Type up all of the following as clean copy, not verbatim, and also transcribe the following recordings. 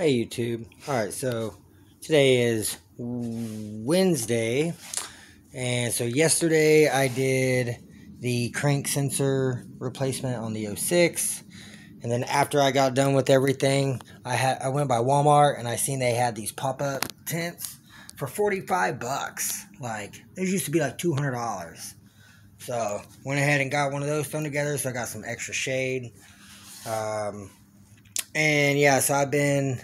Hey YouTube. Alright, so today is Wednesday, and so yesterday I did the crank sensor replacement on the 06, and then after I got done with everything, I went by Walmart and I seen they had these pop-up tents for 45 bucks. Like, those used to be like $200. So, went ahead and got one of those thrown together, so I got some extra shade. And yeah, so I've been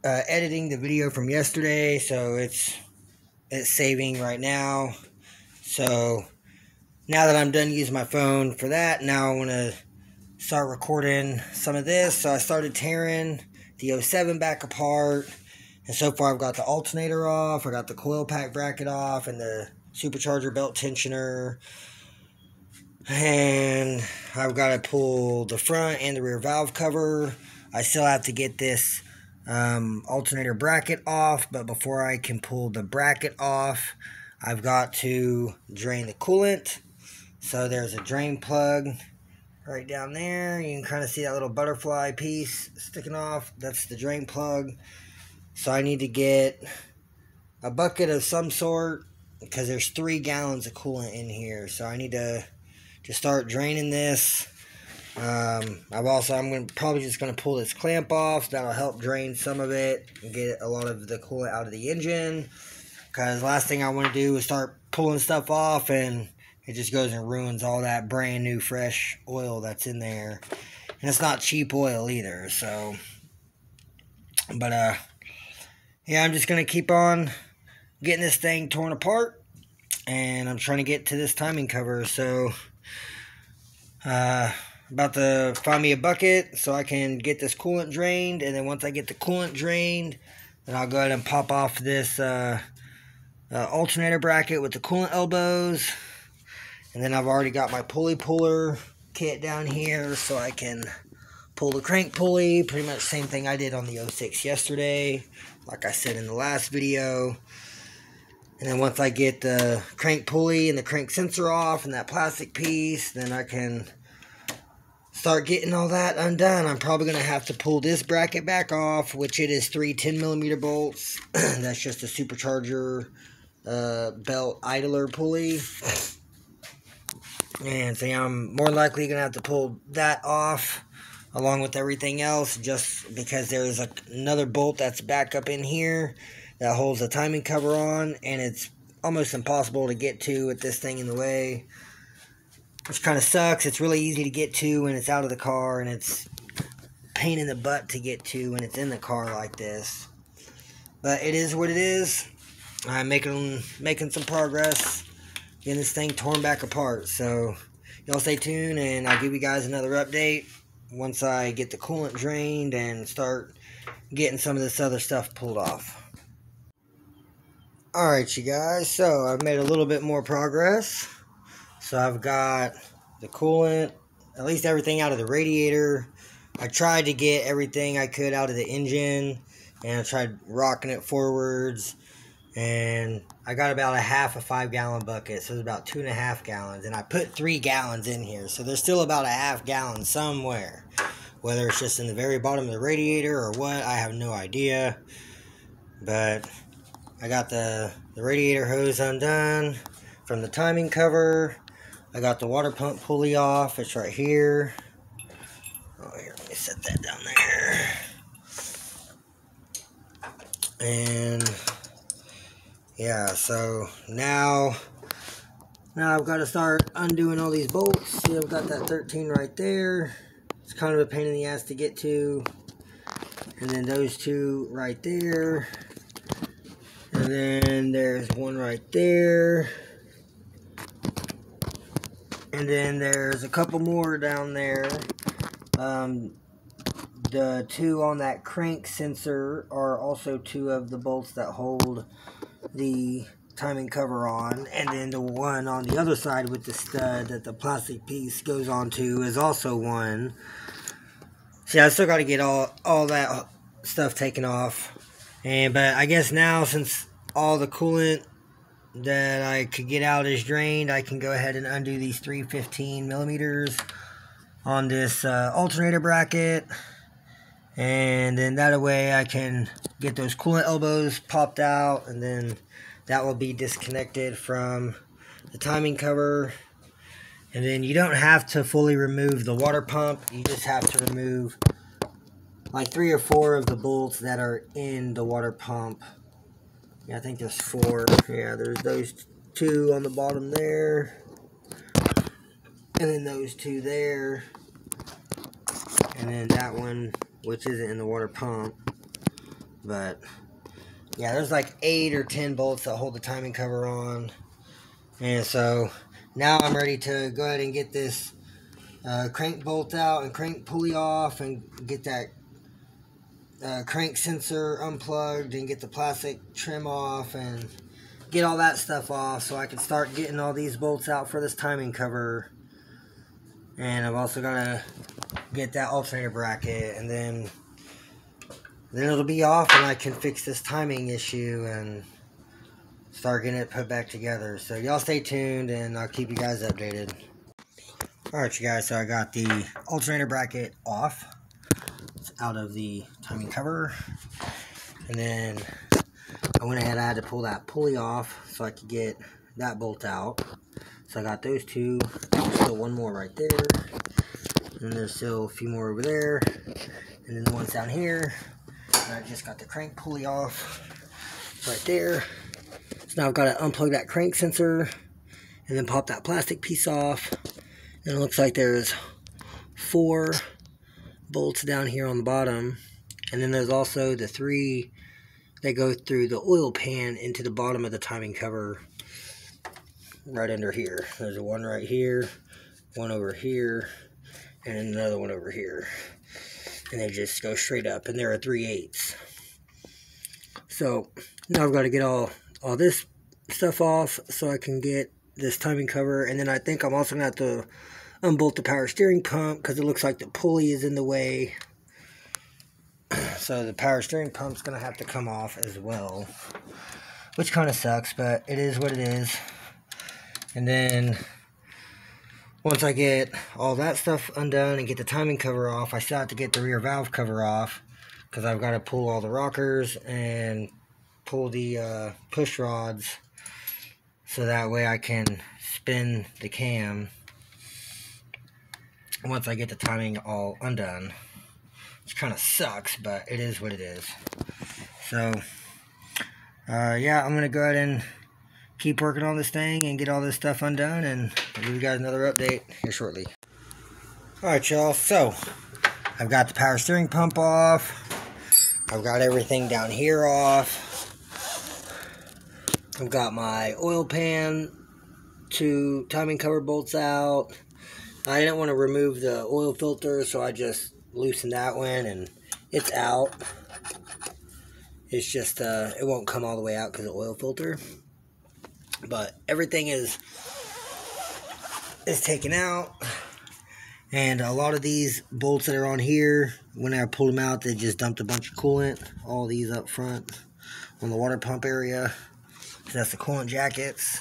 editing the video from yesterday, so it's saving right now. So now that I'm done using my phone for that, now I want to start recording some of this. So I started tearing the 07 back apart, and so far I've got the alternator off, I got the coil pack bracket off, and the supercharger belt tensioner, and I've got to pull the front and the rear valve cover. I still have to get this alternator bracket off, but before I can pull the bracket off, I've got to drain the coolant. So there's a drain plug right down there. You can kind of see that little butterfly piece sticking off. That's the drain plug. So I need to get a bucket of some sort, because there's 3 gallons of coolant in here. So I need to start draining this. I'm probably just going to pull this clamp off. That'll help drain some of it and get a lot of the coolant out of the engine, because last thing I want to do is start pulling stuff off and it just goes and ruins all that brand new fresh oil that's in there, and it's not cheap oil either. So but yeah, I'm just going to keep on getting this thing torn apart, and I'm trying to get to this timing cover. So about to find me a bucket so I can get this coolant drained, and then once I get the coolant drained, then I'll go ahead and pop off this alternator bracket with the coolant elbows. And then I've already got my pulley puller kit down here so I can pull the crank pulley. Pretty much the same thing I did on the 06 yesterday, like I said in the last video. And then once I get the crank pulley and the crank sensor off and that plastic piece, then I can start getting all that undone. I'm probably going to have to pull this bracket back off, which it is 3 10mm bolts. That's just a supercharger belt idler pulley. And so yeah, I'm more likely going to have to pull that off along with everything else, just because there's another bolt that's back up in here that holds the timing cover on, and it's almost impossible to get to with this thing in the way, which kind of sucks. It's really easy to get to when it's out of the car, and it's a pain in the butt to get to when it's in the car like this. But it is what it is. I'm making some progress getting this thing torn back apart. So y'all stay tuned, and I'll give you guys another update once I get the coolant drained and start getting some of this other stuff pulled off. Alright, you guys, so I've made a little bit more progress. So I've got the coolant, at least everything out of the radiator. I tried to get everything I could out of the engine, and I tried rocking it forwards, and I got about a half a 5-gallon bucket, so it's about 2.5 gallons, and I put 3 gallons in here, so there's still about a half gallon somewhere. Whether it's just in the very bottom of the radiator or what, I have no idea. But I got the radiator hose undone from the timing cover. I got the water pump pulley off. It's right here. Oh, here, let me set that down there. And yeah, so now I've got to start undoing all these bolts. See, I've got that 13 right there. It's kind of a pain in the ass to get to. And then those 2 right there. And then there's one right there. And then there's a couple more down there. The 2 on that crank sensor are also 2 of the bolts that hold the timing cover on. And then the one on the other side with the stud that the plastic piece goes onto is also 1. See, I still got to get all that stuff taken off. But I guess now, since all the coolant that I could get out is drained, I can go ahead and undo these 315mm on this alternator bracket. And then that way I can get those coolant elbows popped out, and then that will be disconnected from the timing cover. And then you don't have to fully remove the water pump. You just have to remove like 3 or 4 of the bolts that are in the water pump. Yeah, I think there's 4. Yeah, there's those 2 on the bottom there. And then those 2 there. And then that one, which isn't in the water pump. But yeah, there's like 8 or 10 bolts that hold the timing cover on. And so now I'm ready to go ahead and get this crank bolt out and crank pulley off, and get that crank sensor unplugged, and get the plastic trim off, and get all that stuff off so I can start getting all these bolts out for this timing cover. And I've also got to get that alternator bracket, and then it'll be off, and I can fix this timing issue and start getting it put back together. So y'all stay tuned, and I'll keep you guys updated. Alright, you guys, so I got the alternator bracket off. It's out of the timing cover. And then I went ahead, I had to pull that pulley off so I could get that bolt out. So I got those 2. There's still 1 more right there. And there's still a few more over there. And then the ones down here. And I just got the crank pulley off right there. So now I've got to unplug that crank sensor and then pop that plastic piece off. And it looks like there's 4 bolts down here on the bottom. And then there's also the 3 that go through the oil pan into the bottom of the timing cover right under here. There's one right here, one over here, and another one over here. And they just go straight up, and they're a 3/8. So now I've got to get all this stuff off so I can get this timing cover. And then I think I'm also going to have to unbolt the power steering pump because it looks like the pulley is in the way. So the power steering pump's going to have to come off as well, which kind of sucks, but it is what it is. And then once I get all that stuff undone and get the timing cover off, I still have to get the rear valve cover off because I've got to pull all the rockers and pull the push rods so that way I can spin the cam once I get the timing all undone. Which kind of sucks, but it is what it is. So yeah, I'm going to go ahead and keep working on this thing and get all this stuff undone, and I'll give you guys another update here shortly. Alright, y'all, so I've got the power steering pump off. I've got everything down here off. I've got my oil pan 2 timing cover bolts out. I didn't want to remove the oil filter, so I just loosened that one, and it's out. It's just it won't come all the way out because of the oil filter, but everything is taken out. And a lot of these bolts that are on here, when I pulled them out, they just dumped a bunch of coolant. All these up front on the water pump area, so that's the coolant jackets.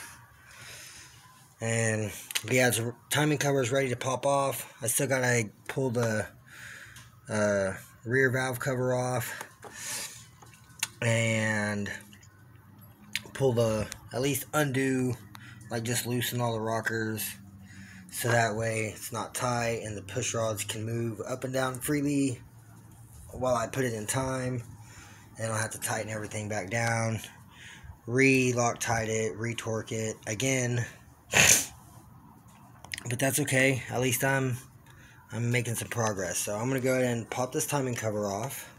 And yeah, the timing cover is ready to pop off. I still gotta pull the rear valve cover off and pull at least undo, like just loosen all the rockers so that way it's not tight and the push rods can move up and down freely while I put it in time. And I'll have to tighten everything back down, re-Loctite it, re-torque it again. But that's okay, at least I'm making some progress. So I'm going to go ahead and pop this timing cover off.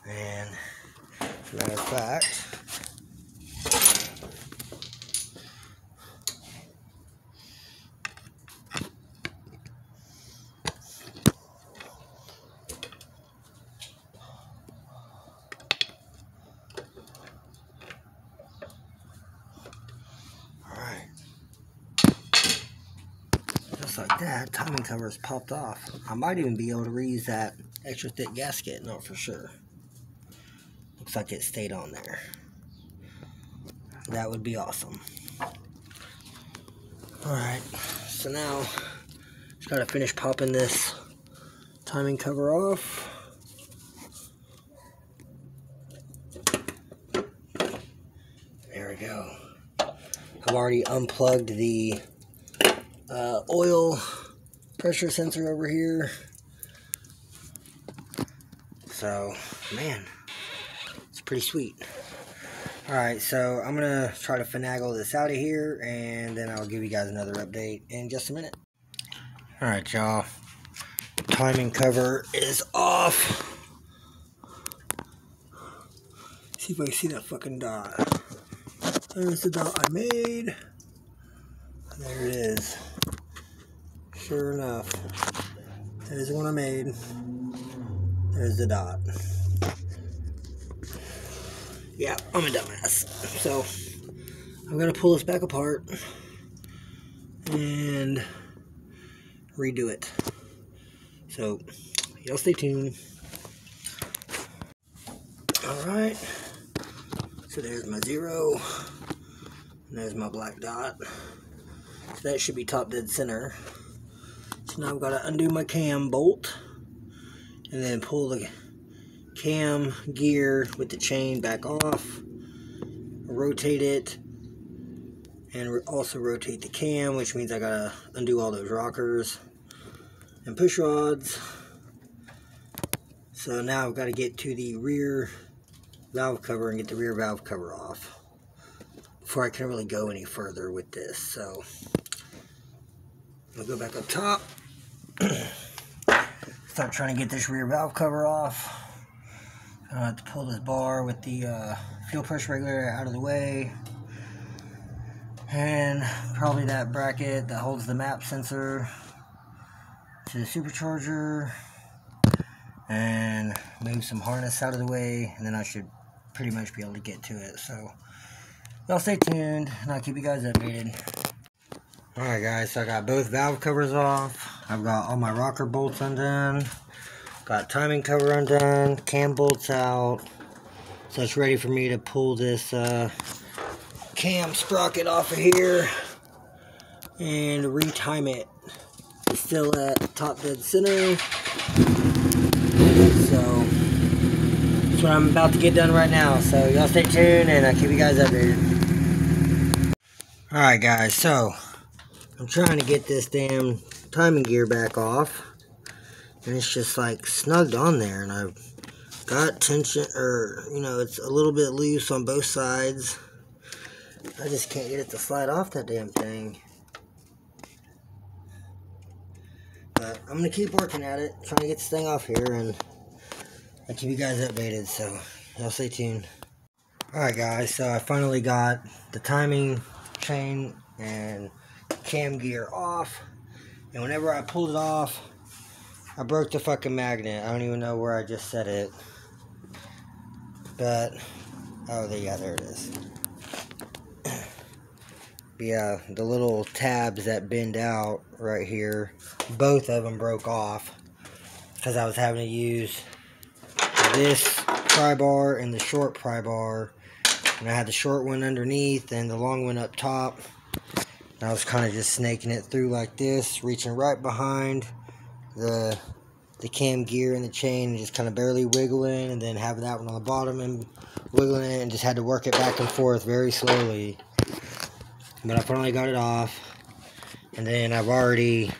And as a matter of fact, like that, timing cover is popped off. I might even be able to reuse that extra thick gasket, not for sure. Looks like it stayed on there. That would be awesome. Alright, so now just gotta finish popping this timing cover off. we go. I've already unplugged the oil pressure sensor over here. So, man, it's pretty sweet. Alright, so I'm going to try to finagle this out of here, and then I'll give you guys another update in just a minute. Alright, y'all. Timing cover is off. See if I can see that fucking dot. There's the dot I made. There it is. Sure enough. There's the one I made. There's the dot. Yeah, I'm a dumbass. So, I'm going to pull this back apart and redo it. So, y'all stay tuned. Alright. So there's my 0. And there's my black dot. So that should be top dead center. So now I've got to undo my cam bolt. And then pull the cam gear with the chain back off. Rotate it. And also rotate the cam, which means I got to undo all those rockers and push rods. So now I've got to get to the rear valve cover and get the rear valve cover off before I can really go any further with this. So I'll go back up top. Start trying to get this rear valve cover off. I have to pull this bar with the fuel pressure regulator out of the way. And probably that bracket that holds the map sensor to the supercharger. And move some harness out of the way, and then I should pretty much be able to get to it. So y'all stay tuned, and I'll keep you guys updated. Alright guys, so I got both valve covers off. I've got all my rocker bolts undone. Got timing cover undone, cam bolts out. So it's ready for me to pull this cam sprocket off of here and retime it. It's still at top dead center. So that's what I'm about to get done right now. So y'all stay tuned, and I'll keep you guys updated. Alright guys, so I'm trying to get this damn timing gear back off, and it's just like snugged on there, and I've got tension, or you know, it's a little bit loose on both sides. I just can't get it to slide off that damn thing. But I'm gonna keep working at it, trying to get this thing off here, and I'll keep you guys updated, so y'all stay tuned. Alright guys, so I finally got the timing chain and cam gear off, and whenever I pulled it off, I broke the fucking magnet. I don't even know where I just set it, but oh yeah, there it is. Yeah, the little tabs that bend out right here, both of them broke off because I was having to use this pry bar and the short pry bar, and I had the short one underneath and the long one up top. And I was kind of just snaking it through like this, reaching right behind the cam gear and the chain, and just kind of barely wiggling, and then having that one on the bottom and wiggling it, and just had to work it back and forth very slowly. But I finally got it off, and then I've already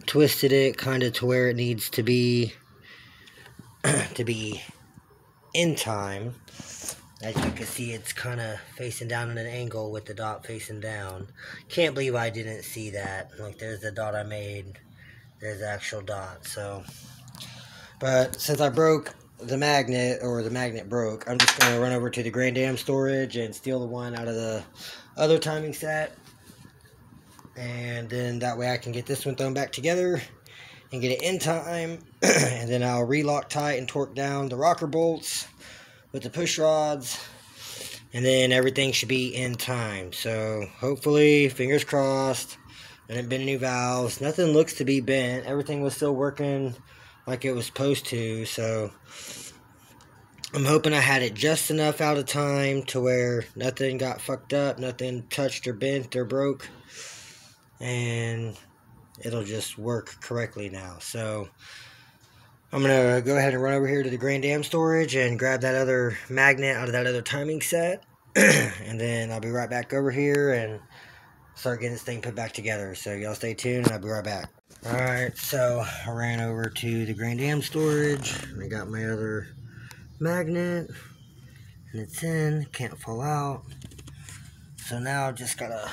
twisted it kind of to where it needs to be in time. As you can see, it's kind of facing down at an angle with the dot facing down. Can't believe I didn't see that. Like, there's the dot I made. There's the actual dot. So, but since I broke the magnet, or the magnet broke, I'm just going to run over to the Grand Dam storage and steal the one out of the other timing set. And then that way I can get this one thrown back together and get it in time. And then I'll re-lock tight and torque down the rocker bolts with the push rods, and then everything should be in time. So hopefully, fingers crossed, I didn't bend any valves. Nothing looks to be bent. Everything was still working like it was supposed to. So I'm hoping I had it just enough out of time to where nothing got fucked up, nothing touched or bent or broke, and it'll just work correctly now. So I'm going to go ahead and run over here to the Grand Dam storage and grab that other magnet out of that other timing set. and then I'll be right back over here and start getting this thing put back together. So y'all stay tuned and I'll be right back. Alright, so I ran over to the Grand Am storage. I got my other magnet and it's in, can't fall out. So now I just gotta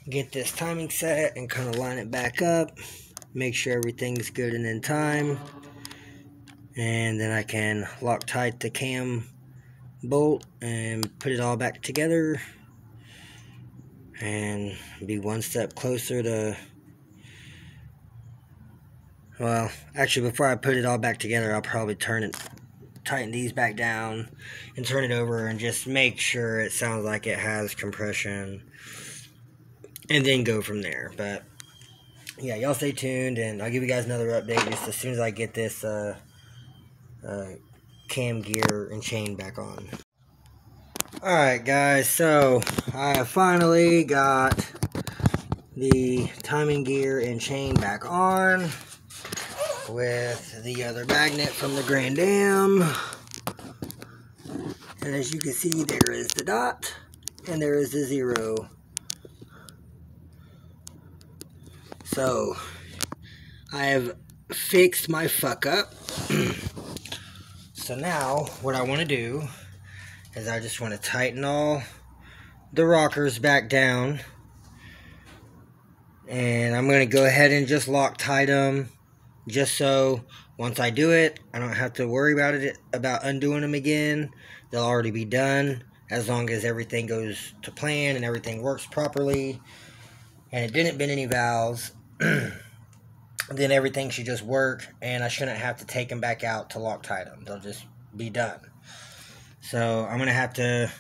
get this timing set and kind of line it back up, make sure everything's good and in time, and then I can Loctite the cam bolt and put it all back together and be one step closer to, well, actually before I put it all back together, I'll probably tighten these back down and turn it over and just make sure it sounds like it has compression and then go from there. But yeah, y'all stay tuned and I'll give you guys another update just as soon as I get this cam gear and chain back on. Alright guys, so I have finally got the timing gear and chain back on with the other magnet from the Grand Am. And as you can see, there is the dot and there is the 0. So I have fixed my fuck up. So now what I want to do is I just want to tighten all the rockers back down, and I'm going to go ahead and just Loctite them, just so once I do it I don't have to worry about undoing them again. They'll already be done as long as everything goes to plan and everything works properly and it didn't bend any valves. Then everything should just work and I shouldn't have to take them back out to Loctite them. They'll just be done. So I'm going to have to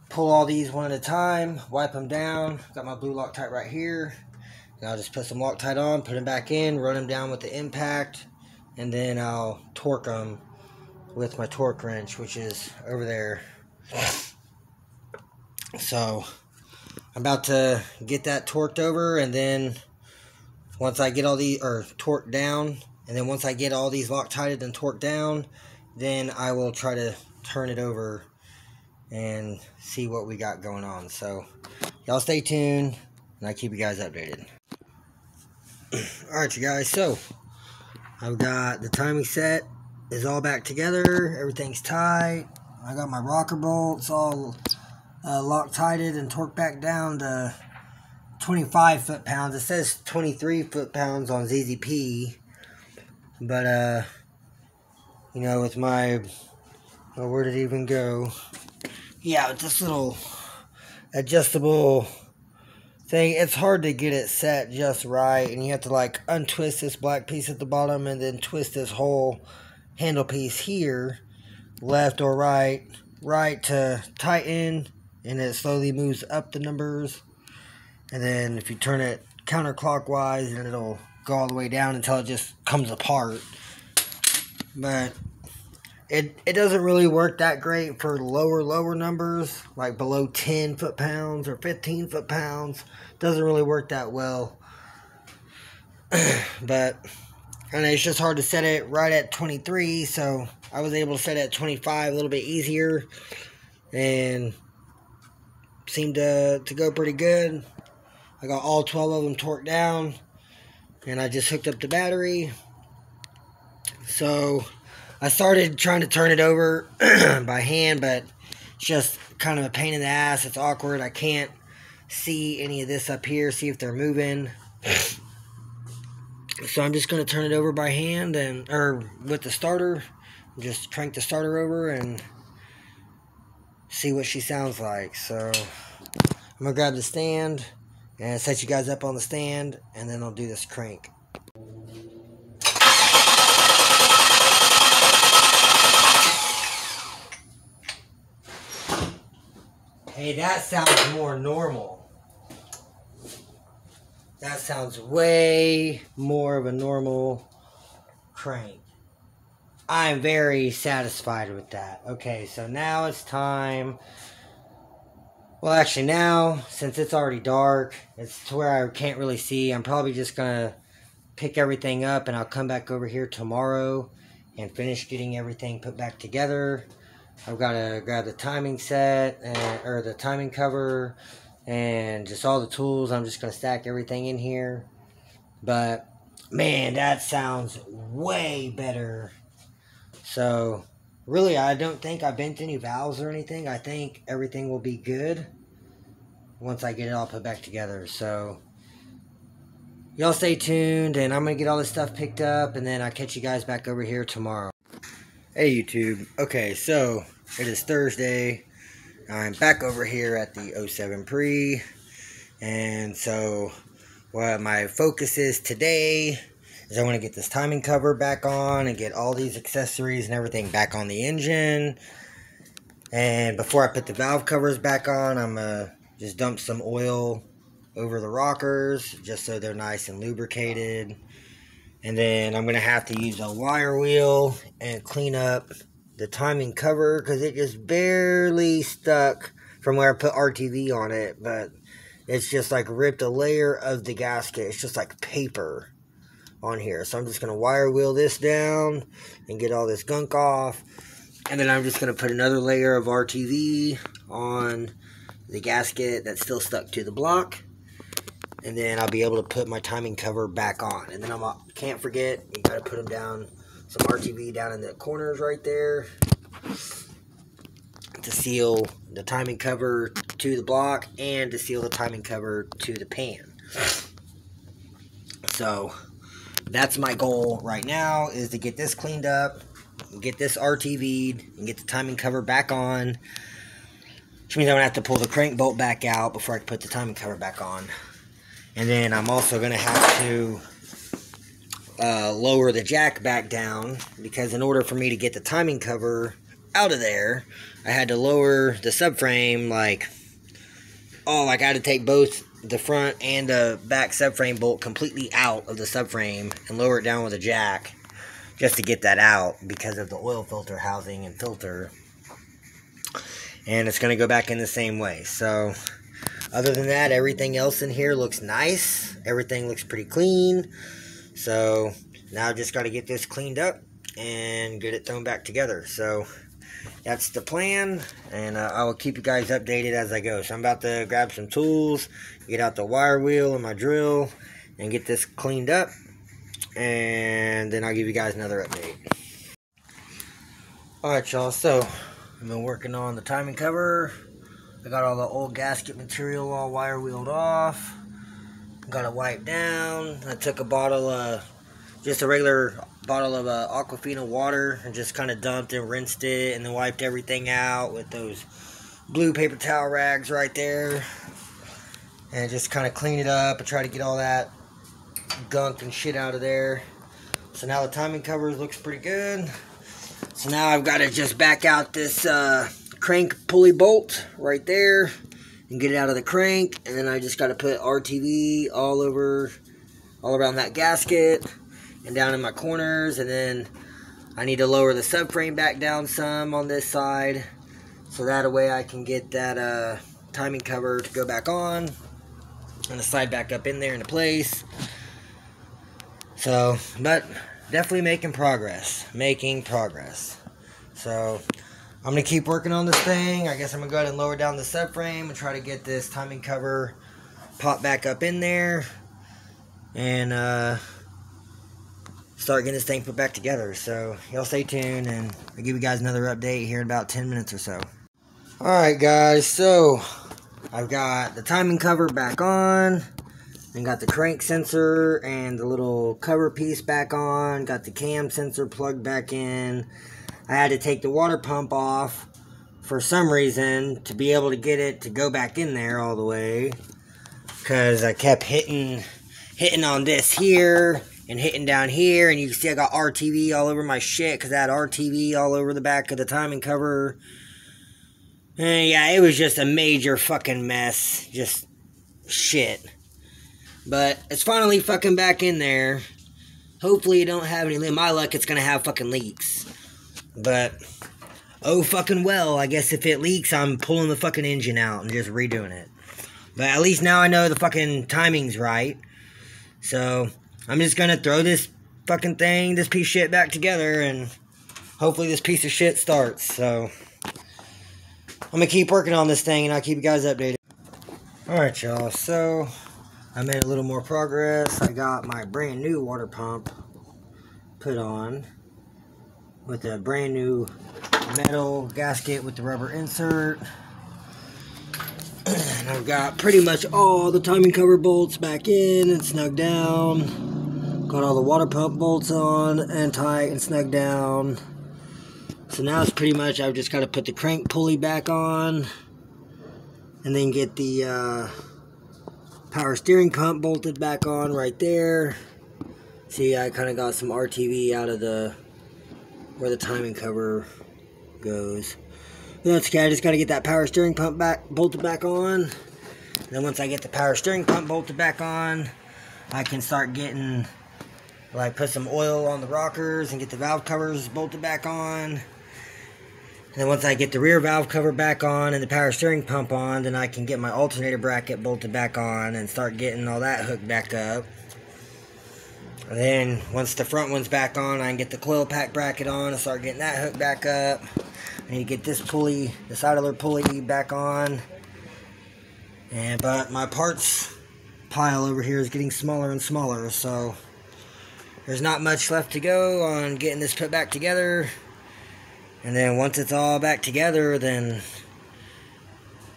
pull all these one at a time, wipe them down. Got my blue Loctite right here. And I'll just put some Loctite on, put them back in, run them down with the impact, and then I'll torque them with my torque wrench, which is over there. So I'm about to get that torqued over, and then once I get all these, or torqued down, and then once I get all these Loctited and torqued down, then I will try to turn it over and see what we got going on. So y'all stay tuned and I'll keep you guys updated. Alright you guys, so I've got the timing set is all back together, everything's tight. I got my rocker bolts all Loctited and torqued back down to 25 foot-pounds. It says 23 foot-pounds on ZZP, but you know, with my, oh, where did it even go? Yeah, with this little adjustable thing, it's hard to get it set just right, and you have to like untwist this black piece at the bottom and then twist this whole handle piece here, left or right to tighten, and it slowly moves up the numbers. And then if you turn it counterclockwise, then it'll go all the way down until it just comes apart. But it doesn't really work that great for lower numbers, like below 10 foot-pounds or 15 foot-pounds. Doesn't really work that well. But and it's just hard to set it right at 23, so I was able to set it at 25 a little bit easier, and seemed to go pretty good. I got all 12 of them torqued down, and I just hooked up the battery. So I started trying to turn it over by hand, but it's just kind of a pain in the ass. It's awkward. I can't see any of this up here, see if they're moving. So I'm just going to turn it over by hand, or with the starter. Just crank the starter over and see what she sounds like. So I'm going to grab the stand and set you guys up on the stand, and then I'll do this crank. Hey, that sounds more normal. That sounds way more of a normal crank. I'm very satisfied with that. Okay, so now it's time. Well, actually now, since it's already dark, it's to where I can't really see, I'm probably just going to pick everything up, and I'll come back over here tomorrow and finish getting everything put back together. I've got to grab the timing set, or the timing cover, and just all the tools. I'm just going to stack everything in here. But, man, that sounds way better. So, really, I don't think I bent any valves or anything. I think everything will be good once I get it all put back together. So, y'all stay tuned, and I'm going to get all this stuff picked up, and then I'll catch you guys back over here tomorrow. Hey, YouTube. Okay, so it is Thursday. I'm back over here at the 07 Pre, and so what my focus is today is I want to get this timing cover back on and get all these accessories and everything back on the engine. And before I put the valve covers back on, I'm going to just dump some oil over the rockers just so they're nice and lubricated. And then I'm going to have to use a wire wheel and clean up the timing cover because it just barely stuck from where I put RTV on it. But it's just like ripped a layer of the gasket. It's just like paper on here. So I'm just going to wire wheel this down and get all this gunk off. And then I'm just going to put another layer of RTV on the gasket that's still stuck to the block. And then I'll be able to put my timing cover back on. And then can't forget, you got to put them down, some RTV down in the corners right there to seal the timing cover to the block and to seal the timing cover to the pan. So that's my goal right now, is to get this cleaned up, get this RTV'd, and get the timing cover back on. Which means I'm going to have to pull the crank bolt back out before I can put the timing cover back on. And then I'm also going to have to lower the jack back down, because in order for me to get the timing cover out of there, I had to lower the subframe, like I had to take both the front and the back subframe bolt completely out of the subframe and lower it down with a jack just to get that out because of the oil filter housing and filter. And it's going to go back in the same way. So other than that, everything else in here looks nice. Everything looks pretty clean. So now I just got to get this cleaned up and get it thrown back together. So that's the plan, and I will keep you guys updated as I go. So I'm about to grab some tools, get out the wire wheel and my drill, and get this cleaned up, and then I'll give you guys another update. Alright, y'all, so I've been working on the timing cover. I got all the old gasket material all wire wheeled off. Got it wiped down. I took a bottle of, just a regular bottle of Aquafina water, and just kind of dumped and rinsed it, and then wiped everything out with those blue paper towel rags right there. And just kind of clean it up and try to get all that gunk and shit out of there. So now the timing cover looks pretty good. So now I've got to just back out this crank pulley bolt right there and get it out of the crank, and then I just got to put RTV all around that gasket and down in my corners. And then I need to lower the subframe back down some on this side, so that way I can get that timing cover to go back on and the slide back up in there into place. So, but definitely making progress. So I'm going to keep working on this thing. I guess I'm going to go ahead and lower down the subframe and try to get this timing cover popped back up in there. And start getting this thing put back together. So y'all stay tuned, and I'll give you guys another update here in about 10 minutes or so. Alright guys, so I've got the timing cover back on. And got the crank sensor and the little cover piece back on. Got the cam sensor plugged back in. I had to take the water pump off for some reason to be able to get it to go back in there all the way, because I kept hitting on this here and hitting down here, and you can see I got RTV all over my shit because I had RTV all over the back of the timing cover. And yeah, it was just a major fucking mess, just shit. But it's finally fucking back in there. Hopefully it don't have any, in my luck it's gonna have fucking leaks. But, oh fucking well, I guess if it leaks, I'm pulling the fucking engine out and just redoing it. But at least now I know the fucking timing's right. So, I'm just gonna throw this fucking thing, this piece of shit back together, and hopefully this piece of shit starts. So, I'm going to keep working on this thing and I'll keep you guys updated. Alright, y'all. So, I made a little more progress. I got my brand new water pump put on with a brand new metal gasket with the rubber insert. And I've got pretty much all the timing cover bolts back in and snug down. Got all the water pump bolts on and tight and snug down. So now it's pretty much, I've just got to put the crank pulley back on and then get the power steering pump bolted back on right there. See, I kind of got some RTV out of where the timing cover goes. But that's okay, I just got to get that power steering pump bolted back on. And then once I get the power steering pump bolted back on, I can start getting, like, put some oil on the rockers and get the valve covers bolted back on. And then once I get the rear valve cover back on and the power steering pump on, then I can get my alternator bracket bolted back on and start getting all that hooked back up. And then once the front one's back on, I can get the coil pack bracket on and start getting that hooked back up. I need to get this pulley, this idler pulley back on. But my parts pile over here is getting smaller and smaller, so there's not much left to go on getting this put back together. And then once it's all back together, then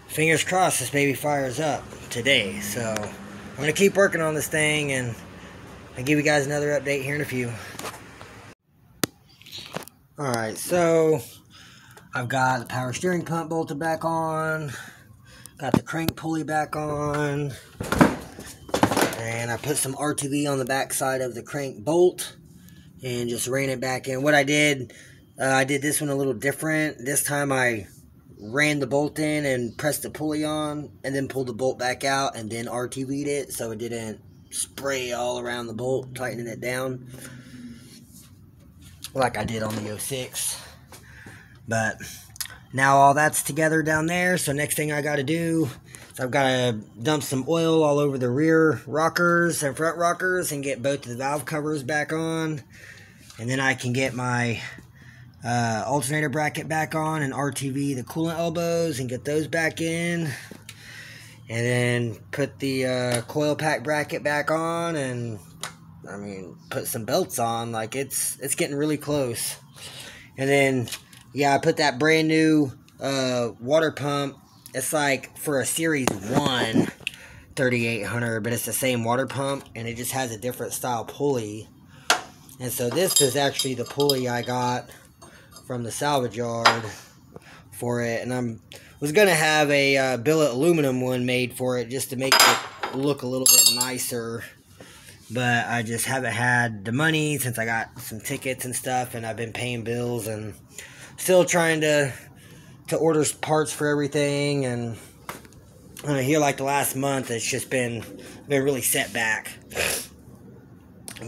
fingers crossed this baby fires up today. So I'm going to keep working on this thing and I'll give you guys another update here in a few. Alright, so I've got the power steering pump bolted back on, got the crank pulley back on, and I put some RTV on the back side of the crank bolt and just ran it back in. What I did this one a little different. This time I ran the bolt in and pressed the pulley on and then pulled the bolt back out and then RTV'd it so it didn't spray all around the bolt, tightening it down like I did on the 06. But now all that's together down there, so next thing I got to do is I've got to dump some oil all over the rear rockers and front rockers and get both the valve covers back on. And then I can get my alternator bracket back on and RTV the coolant elbows and get those back in. And then put the coil pack bracket back on and, I mean, put some belts on. Like, it's getting really close. And then, yeah, I put that brand new water pump. It's like for a Series 1 3800, but it's the same water pump, and it just has a different style pulley. And so this is actually the pulley I got from the salvage yard for it. And I was going to have a billet aluminum one made for it just to make it look a little bit nicer. But I just haven't had the money since I got some tickets and stuff, and I've been paying bills and still trying to order parts for everything. And here, like the last month, it's just been really set back.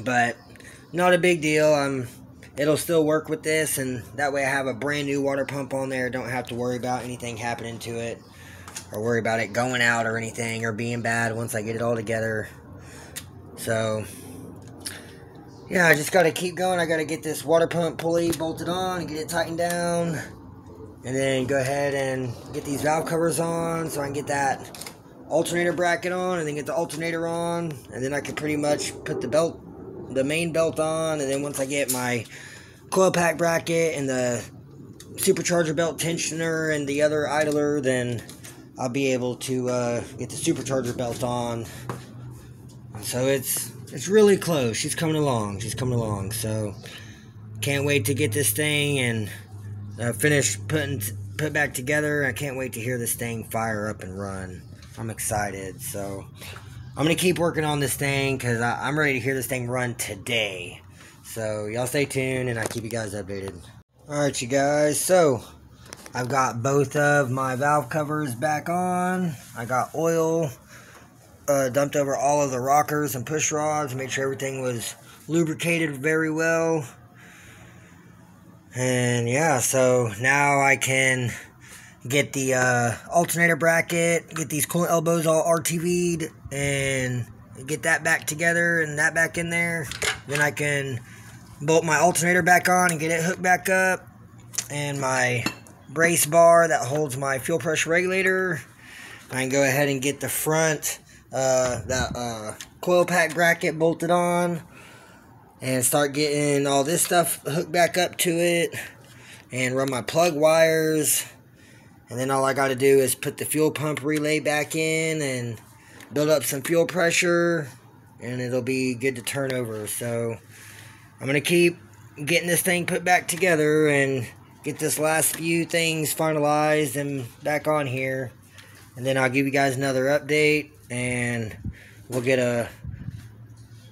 But not a big deal. It'll still work with this, and that way I have a brand new water pump on there. Don't have to worry about anything happening to it, or worry about it going out or anything, or being bad once I get it all together. So, yeah, I just got to keep going. I got to get this water pump pulley bolted on and get it tightened down. And then go ahead and get these valve covers on so I can get that alternator bracket on and then get the alternator on. And then I can pretty much put the main belt on. And then once I get my coil pack bracket and the supercharger belt tensioner and the other idler, then I'll be able to get the supercharger belt on. So it's really close. She's coming along. So can't wait to get this thing and finish put back together. I can't wait to hear this thing fire up and run. I'm excited. So I'm going to keep working on this thing because I'm ready to hear this thing run today. So y'all stay tuned and I'll keep you guys updated. Alright, you guys. So I've got both of my valve covers back on. I got oil dumped over all of the rockers and push rods. Made sure everything was lubricated very well. And yeah, so now I can get the alternator bracket, get these coolant elbows all RTV'd, and get that back together and that back in there. Then I can bolt my alternator back on and get it hooked back up, and my brace bar that holds my fuel pressure regulator. I can go ahead and get the front coil pack bracket bolted on and start getting all this stuff hooked back up to it and run my plug wires. And then all I got to do is put the fuel pump relay back in and build up some fuel pressure, and it'll be good to turn over. So I'm going to keep getting this thing put back together and get this last few things finalized and back on here. And then I'll give you guys another update, and we'll get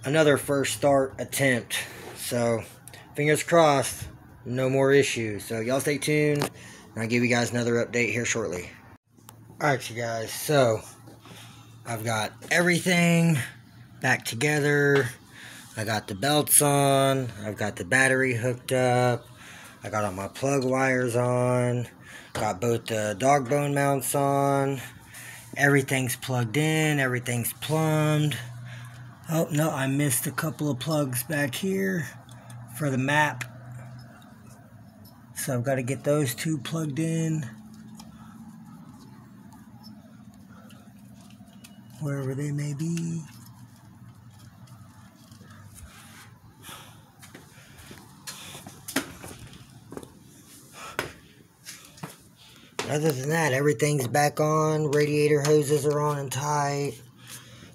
another first start attempt. So fingers crossed, no more issues. So y'all stay tuned, and I'll give you guys another update here shortly. Alright, you guys, so I've got everything back together. I got the belts on, I've got the battery hooked up, I got all my plug wires on, got both the dog bone mounts on, everything's plugged in, everything's plumbed. Oh no, I missed a couple of plugs back here for the map, so I've got to get those two plugged in wherever they may be. Other than that, everything's back on. Radiator hoses are on and tight.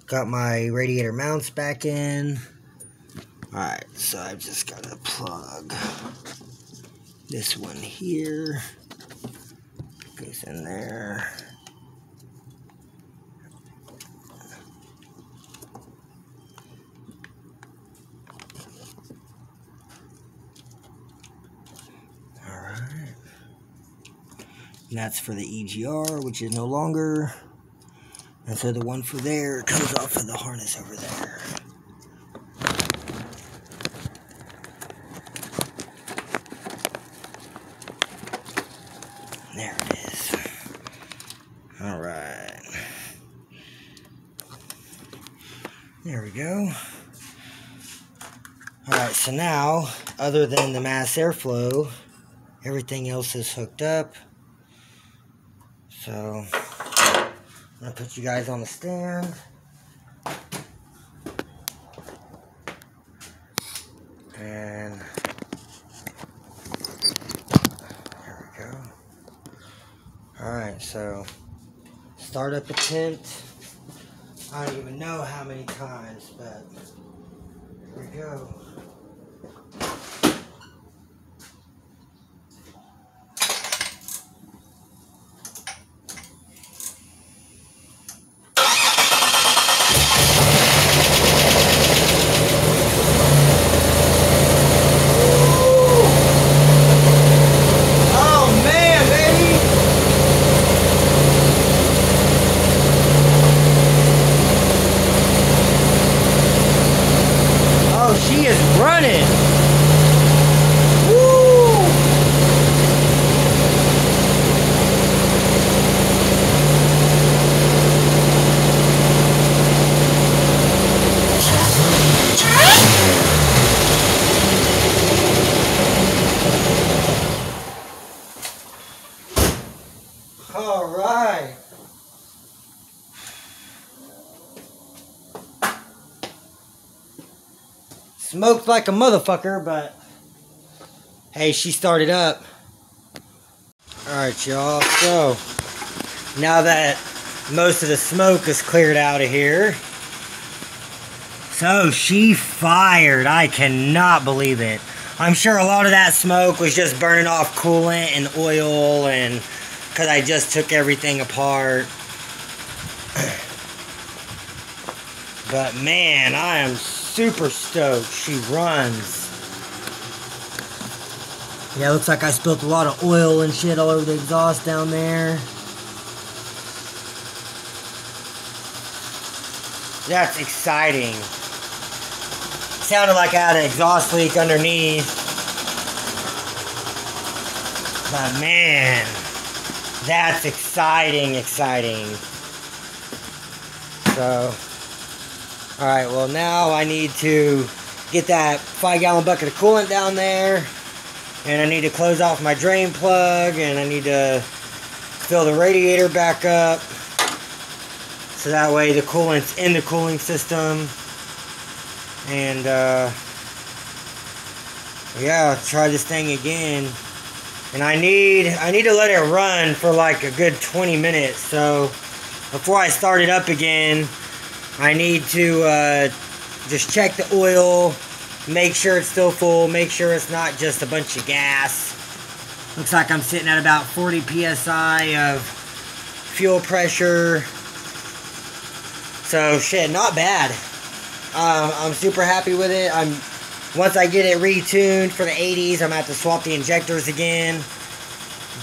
Got my radiator mounts back in. Alright, so I've just got to plug this one here. Goes in there. And that's for the EGR, which is no longer. And so the one for there comes off of the harness over there. There it is. Alright. There we go. Alright, so now, other than the mass airflow, everything else is hooked up. So, I'm going to put you guys on the stand. And there we go. Alright, so start up attempt. I don't even know how many times, but here we go. She is running. Woo! All right. Smoked like a motherfucker, but hey, she started up. Alright, y'all. So, now that most of the smoke is cleared out of here. So, she fired. I cannot believe it. I'm sure a lot of that smoke was just burning off coolant and oil, and because I just took everything apart. But man, I am super stoked. She runs. Yeah, looks like I spilled a lot of oil and shit all over the exhaust down there. That's exciting. Sounded like I had an exhaust leak underneath. But man, that's exciting. So, alright, well now I need to get that 5-gallon bucket of coolant down there And I need to close off my drain plug, and I need to fill the radiator back up. So that way the coolant's in the cooling system. And yeah, try this thing again. And I need to let it run for like a good 20 minutes. So before I start it up again, I need to just check the oil, make sure it's still full, make sure it's not just a bunch of gas. Looks like I'm sitting at about 40 psi of fuel pressure. So shit, not bad. I'm super happy with it. Once I get it retuned for the 80s, I'm gonna have to swap the injectors again.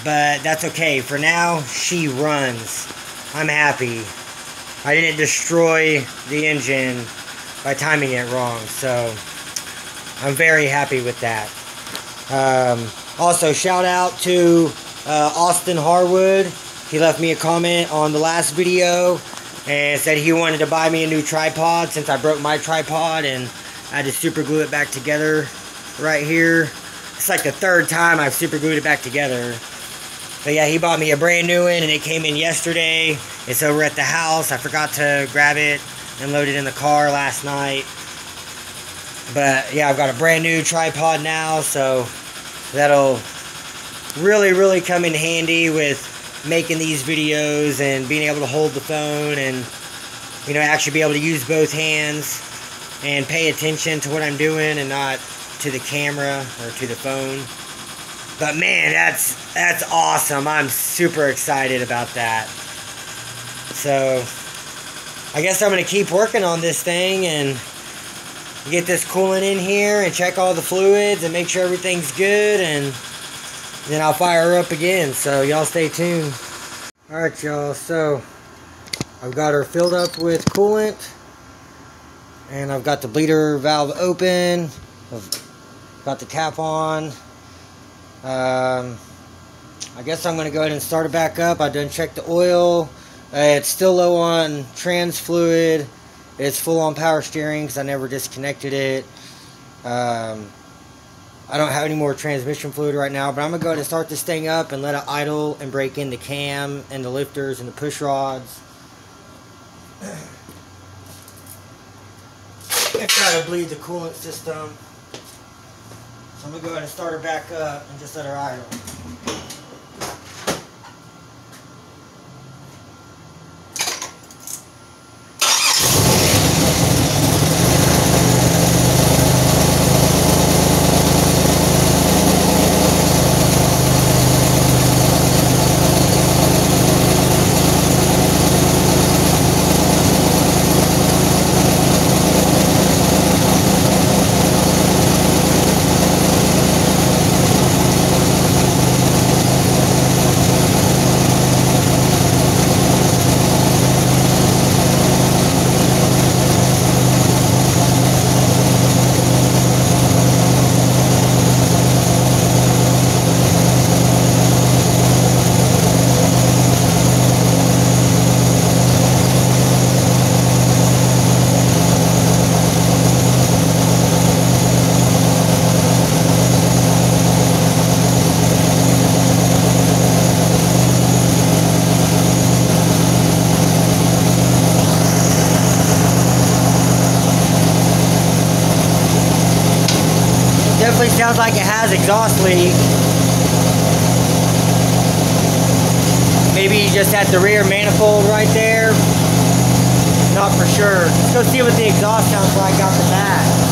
But that's okay. For now, she runs. I'm happy. I didn't destroy the engine by timing it wrong, so I'm very happy with that. Also, shout out to Austin Harwood. He left me a comment on the last video and said he wanted to buy me a new tripod since I broke my tripod and I had to super glue it back together right here. It's like the third time I've super glued it back together. But yeah, he bought me a brand new one and it came in yesterday. It's over at the house. I forgot to grab it and load it in the car last night. But yeah, I've got a brand new tripod now, so that'll really come in handy with making these videos and being able to hold the phone and, you know, actually be able to use both hands and pay attention to what I'm doing and not to the camera or to the phone. But man, that's awesome. I'm super excited about that. So I guess I'm going to keep working on this thing and get this coolant in here and check all the fluids and make sure everything's good, and then I'll fire her up again. So y'all stay tuned. Alright y'all, so I've got her filled up with coolant and I've got the bleeder valve open. I've got the cap on. I guess I'm going to go ahead and start it back up. I done checked the oil. It's still low on trans fluid. It's full on power steering because I never disconnected it. I don't have any more transmission fluid right now, but I'm going to go ahead and start this thing up and let it idle and break in the cam and the lifters and the push rods. And try to bleed the coolant system. So I'm going to go ahead and start her back up and just let her idle. Definitely sounds like it has exhaust leak. Maybe just at the rear manifold right there. Not for sure. Let's go see what the exhaust sounds like out the back.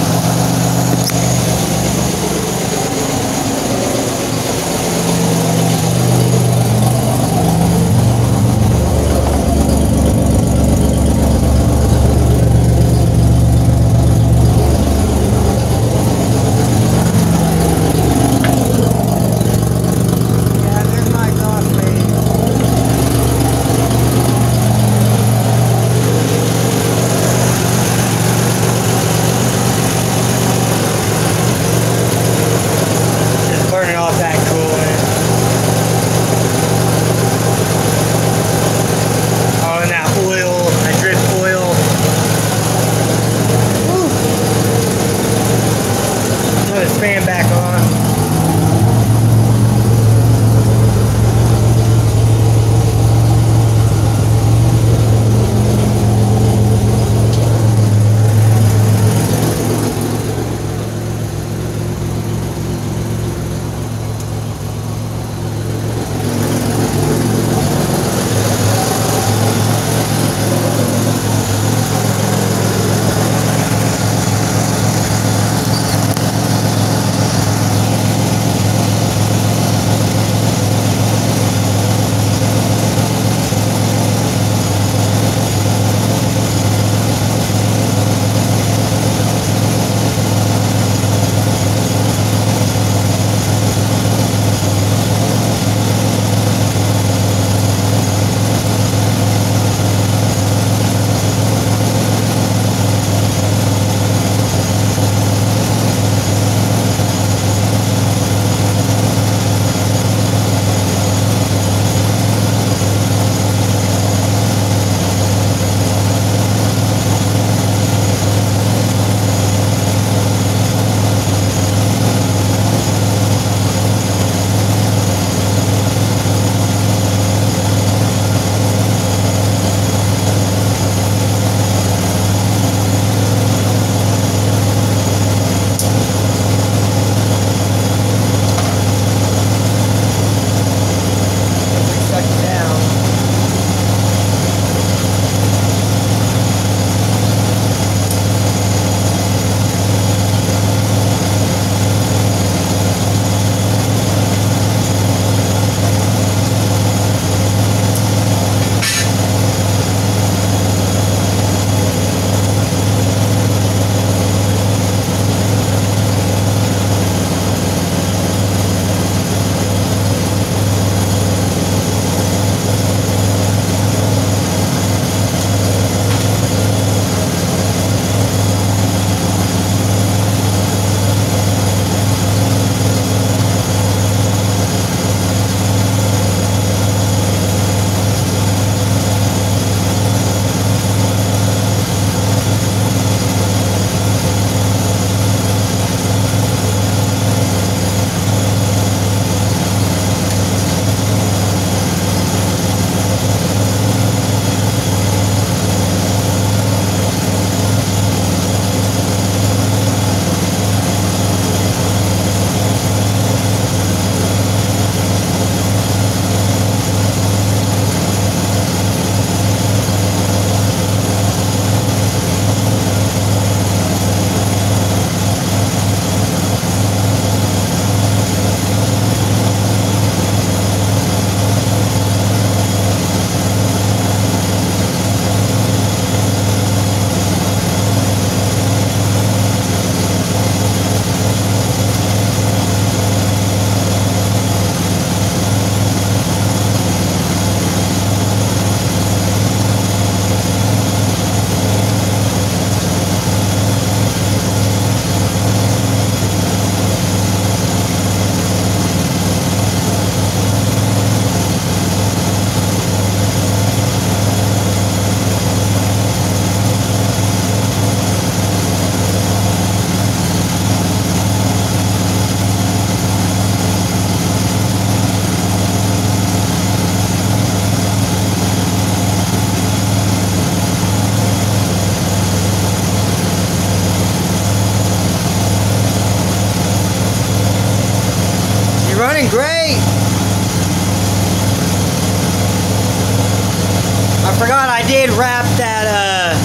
forgot I did wrap that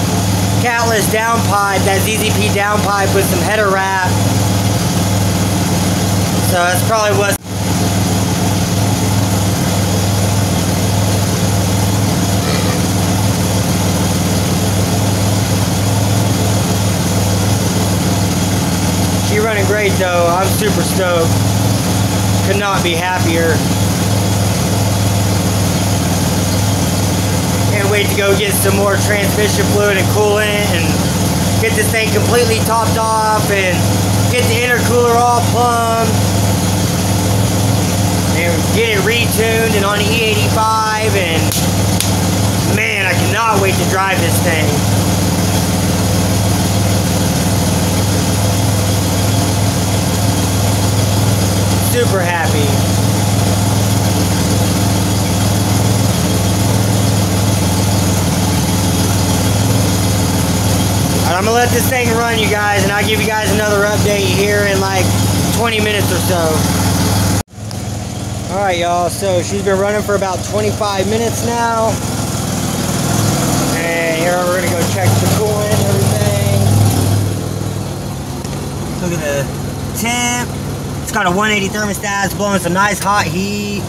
catless downpipe, that ZZP downpipe with some header wrap. So that's probably what. She's running great though. I'm super stoked. Could not be happier. Can't wait to go get some more transmission fluid and coolant and get this thing completely topped off and get the intercooler all plumbed and get it retuned and on E85, and man, I cannot wait to drive this thing. Super happy. I'm gonna let this thing run, you guys, and I'll give you guys another update here in like 20 minutes or so. Alright y'all, so she's been running for about 25 minutes now. And here we're gonna go check the coolant and everything. Look at the temp. It's got a 180 thermostat, it's blowing some nice hot heat.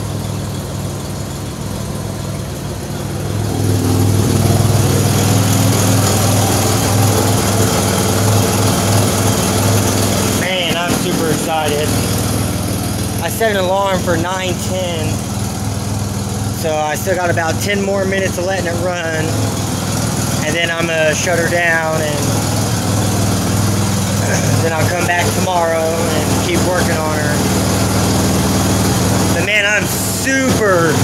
Super excited. I set an alarm for 9:10, so I still got about 10 more minutes of letting it run, and then I'm gonna shut her down, and then I'll come back tomorrow and keep working on her. But man, I'm super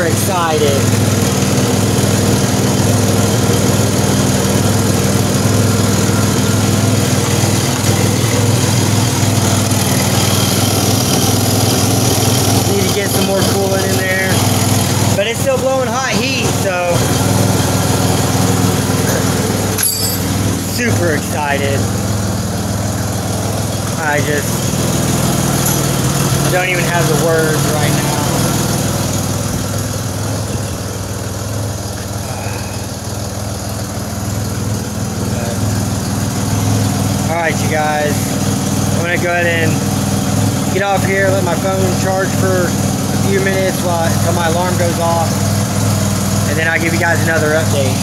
excited. Get some more coolant in there, but it's still blowing hot heat, so super excited. I just don't even have the words right now. Alright you guys, I'm gonna go ahead and get off here, let my phone charge for a few minutes until my alarm goes off, and then I'll give you guys another update.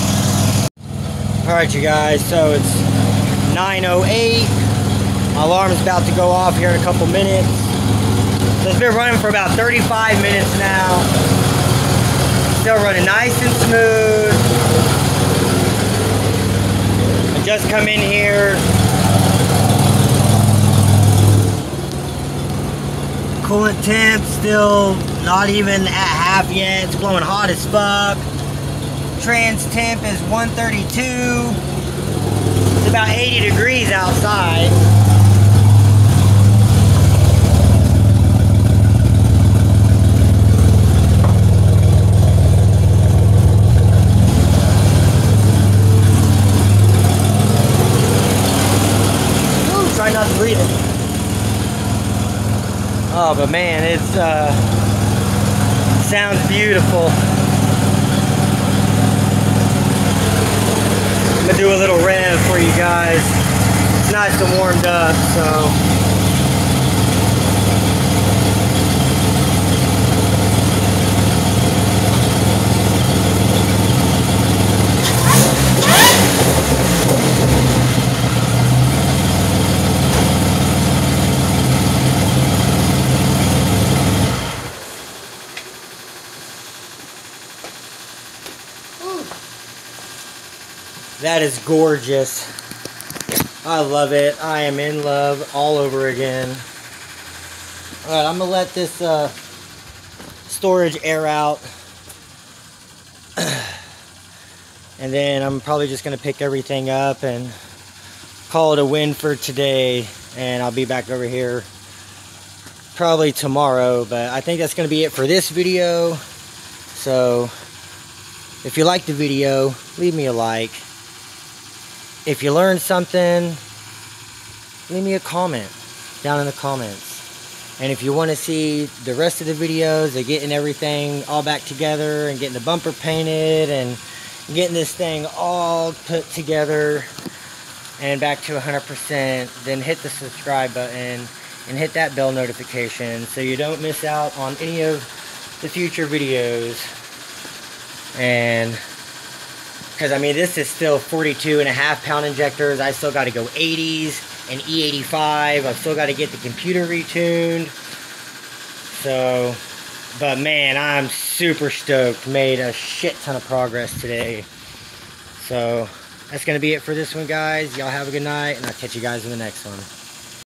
Alright you guys, so it's 9:08. My alarm is about to go off here in a couple minutes. So it's been running for about 35 minutes now. Still running nice and smooth. I just come in here. Coolant temp still not even at half yet. It's blowing hot as fuck. Trans temp is 132. It's about 80 degrees outside. Ooh, try not to breathe it. Oh, but man, it's sounds beautiful. I'm gonna do a little rev for you guys. It's nice and warmed up, so. That is gorgeous. I love it. I am in love all over again. Alright, I'm gonna let this storage air out. And then I'm probably just gonna pick everything up and call it a win for today. And I'll be back over here probably tomorrow. But I think that's gonna be it for this video. So if you liked the video, leave me a like. If you learned something, leave me a comment down in the comments. And if you want to see the rest of the videos of getting everything all back together and getting the bumper painted and getting this thing all put together and back to 100%, then hit the subscribe button and hit that bell notification so you don't miss out on any of the future videos. And because I mean, this is still 42.5 pound injectors. I still got to go 80s and E85. I've still got to get the computer retuned. So, but man, I'm super stoked. Made a shit ton of progress today. So that's going to be it for this one, guys. Y'all have a good night, and I'll catch you guys in the next one.